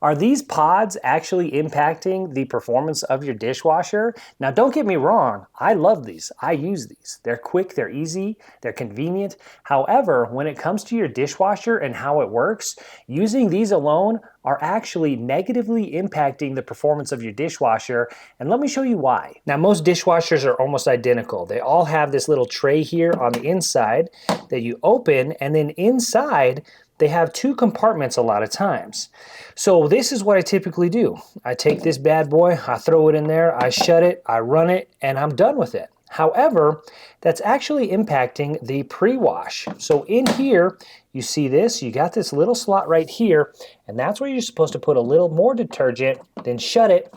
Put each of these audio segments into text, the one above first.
Are these pods actually impacting the performance of your dishwasher? Now, don't get me wrong, I love these. I use these. They're quick, they're easy, they're convenient. However, when it comes to your dishwasher and how it works, using these alone are actually negatively impacting the performance of your dishwasher. And let me show you why. Now, most dishwashers are almost identical. They all have this little tray here on the inside that you open, and then inside, they have two compartments a lot of times. So this is what I typically do. I take this bad boy, I throw it in there, I shut it, I run it, and I'm done with it. However, that's actually impacting the pre-wash. So in here, you see this, you got this little slot right here, and that's where you're supposed to put a little more detergent, then shut it,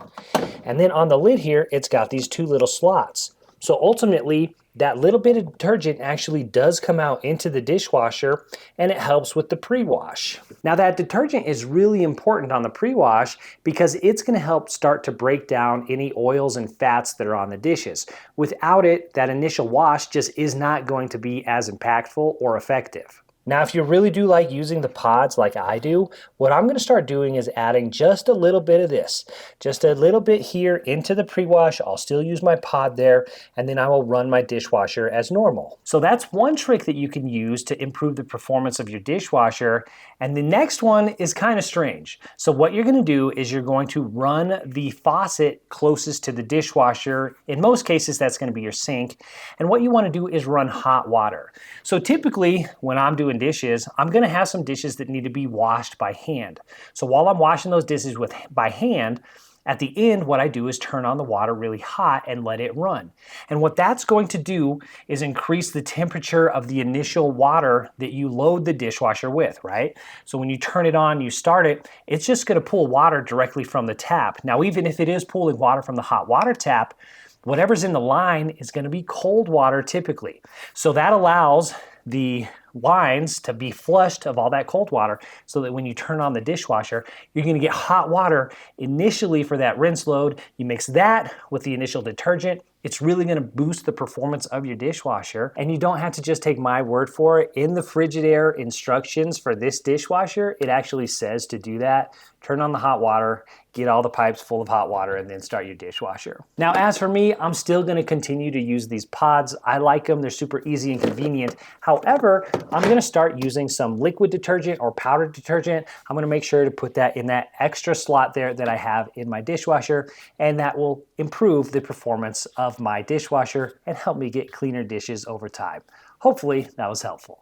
and then on the lid here, it's got these two little slots. So ultimately, that little bit of detergent actually does come out into the dishwasher, and it helps with the pre-wash. Now, that detergent is really important on the pre-wash because it's going to help start to break down any oils and fats that are on the dishes. Without it, that initial wash just is not going to be as impactful or effective. Now, if you really do like using the pods like I do, what I'm going to start doing is adding just a little bit of this. Just a little bit here into the pre-wash. I'll still use my pod there, and then I will run my dishwasher as normal. So that's one trick that you can use to improve the performance of your dishwasher. And the next one is kind of strange. So what you're going to do is you're going to run the faucet closest to the dishwasher. In most cases, that's going to be your sink. And what you want to do is run hot water. So typically, when I'm doing dishes, I'm going to have some dishes that need to be washed by hand. So while I'm washing those dishes by hand, at the end, what I do is turn on the water really hot and let it run. And what that's going to do is increase the temperature of the initial water that you load the dishwasher with, right? So when you turn it on, you start it, it's just going to pull water directly from the tap. Now, even if it is pulling water from the hot water tap, whatever's in the line is going to be cold water typically. So that allows the lines to be flushed of all that cold water so that when you turn on the dishwasher, you're going to get hot water initially for that rinse load. You mix that with the initial detergent. It's really going to boost the performance of your dishwasher. And you don't have to just take my word for it. In the Frigidaire instructions for this dishwasher, it actually says to do that. Turn on the hot water, get all the pipes full of hot water, and then start your dishwasher. Now, as for me, I'm still going to continue to use these pods. I like them. They're super easy and convenient. However, I'm going to start using some liquid detergent or powdered detergent. I'm going to make sure to put that in that extra slot there that I have in my dishwasher, and that will improve the performance of my dishwasher and help me get cleaner dishes over time. Hopefully, that was helpful.